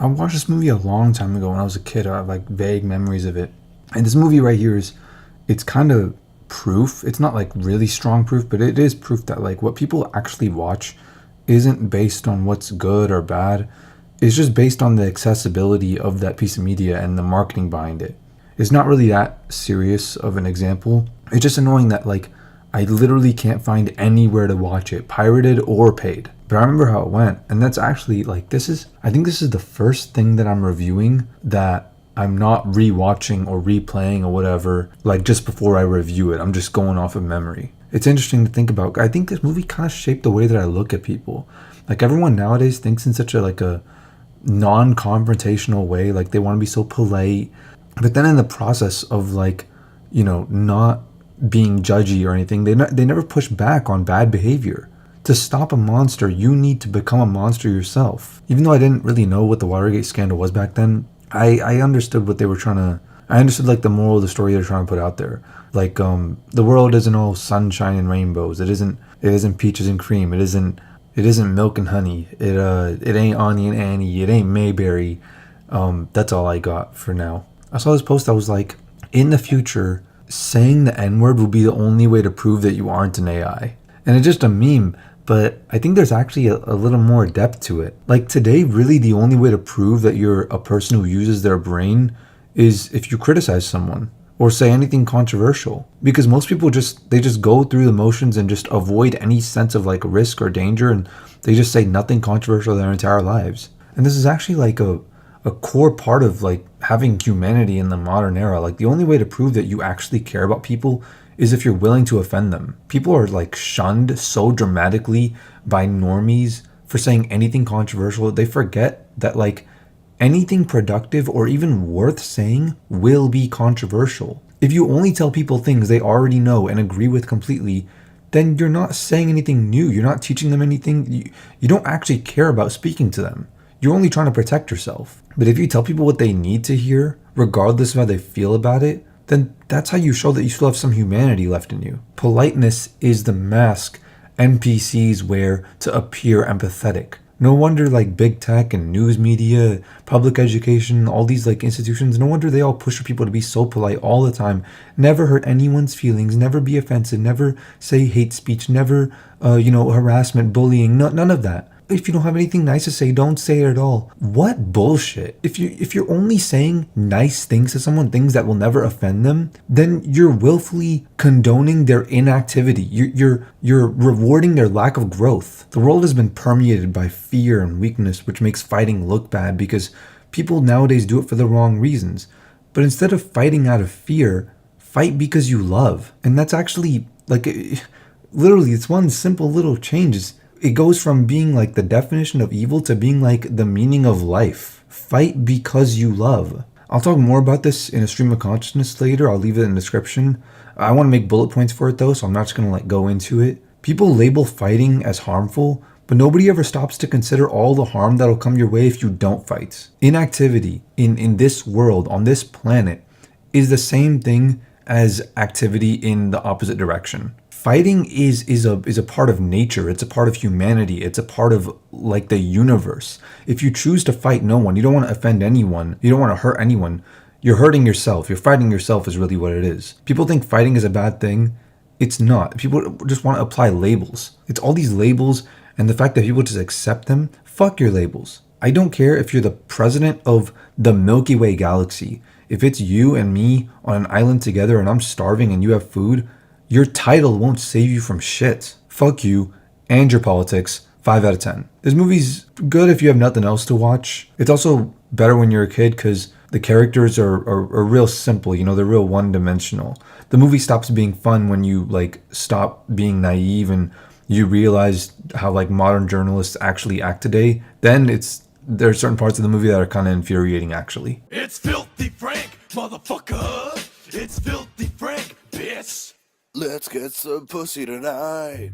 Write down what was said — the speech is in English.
I watched this movie a long time ago when I was a kid. I have like vague memories of it. And this movie right here it's kind of proof. It's not like really strong proof, but it is proof that like what people actually watch isn't based on what's good or bad. It's just based on the accessibility of that piece of media and the marketing behind it. It's not really that serious of an example. It's just annoying that like I literally can't find anywhere to watch it, pirated or paid. But I remember how it went, and that's actually like I think this is the first thing that I'm reviewing that I'm not rewatching or replaying or whatever, like just before I review it. I'm just going off of memory. It's interesting to think about. I think this movie kind of shaped the way that I look at people. Like everyone nowadays thinks in such a non-confrontational way, like they want to be so polite. But then in the process of like, not being judgy or anything, they never push back on bad behavior. To stop a monster, you need to become a monster yourself. Even though I didn't really know what the Watergate scandal was back then, I understood what they were trying to. I understood like the moral of the story they're trying to put out there. Like the world isn't all sunshine and rainbows. It isn't peaches and cream. It isn't milk and honey. It ain't Annie and Annie. It ain't Mayberry. That's all I got for now. I saw this post that was like, in the future, saying the N-word will be the only way to prove that you aren't an AI. And it's just a meme, but I think there's actually a little more depth to it. Like today, really the only way to prove that you're a person who uses their brain is if you criticize someone or say anything controversial. Because most people they just go through the motions and just avoid any sense of like risk or danger, and they just say nothing controversial their entire lives. And this is actually like a core part of like having humanity in the modern era. Like the only way to prove that you actually care about people is if you're willing to offend them. People are like shunned so dramatically by normies for saying anything controversial. They forget that like anything productive or even worth saying will be controversial. If you only tell people things they already know and agree with completely, then you're not saying anything new. You're not teaching them anything. You don't actually care about speaking to them. You're only trying to protect yourself. But if you tell people what they need to hear, regardless of how they feel about it, then that's how you show that you still have some humanity left in you. Politeness is the mask NPCs wear to appear empathetic. No wonder like big tech and news media, public education, all these like institutions, no wonder they all push for people to be so polite all the time. Never hurt anyone's feelings, never be offensive, never say hate speech, never, harassment, bullying, none of that. If you don't have anything nice to say, don't say it at all. What bullshit. If you're only saying nice things to someone, things that will never offend them, then you're willfully condoning their inactivity. You're rewarding their lack of growth. The world has been permeated by fear and weakness, which makes fighting look bad because people nowadays do it for the wrong reasons. But instead of fighting out of fear, fight because you love. And that's actually like literally it's one simple little change. It goes from being like the definition of evil to being like the meaning of life. Fight because you love. I'll talk more about this in a stream of consciousness later. I'll leave it in the description. I want to make bullet points for it though, so I'm not just going to like go into it. People label fighting as harmful, but nobody ever stops to consider all the harm that'll come your way if you don't fight. Inactivity in this world, on this planet, is the same thing as activity in the opposite direction. Fighting is a part of nature. It's a part of humanity. It's a part of like the universe. If you choose to fight no one, you don't want to offend anyone, you don't want to hurt anyone, you're hurting yourself. You're fighting yourself is really what it is. People think fighting is a bad thing. It's not. People just want to apply labels. It's all these labels, and the fact that people just accept them. Fuck your labels. I don't care if you're the president of the Milky Way galaxy. If it's you and me on an island together and I'm starving and you have food, your title won't save you from shit. Fuck you and your politics. 5 out of 10. This movie's good if you have nothing else to watch. It's also better when you're a kid because the characters are real simple. They're real one-dimensional. The movie stops being fun when you like stop being naive and you realize how like modern journalists actually act today. Then there are certain parts of the movie that are kind of infuriating actually. It's Filthy Frank, motherfucker. It's Filthy Frank, bitch. Let's get some pussy tonight.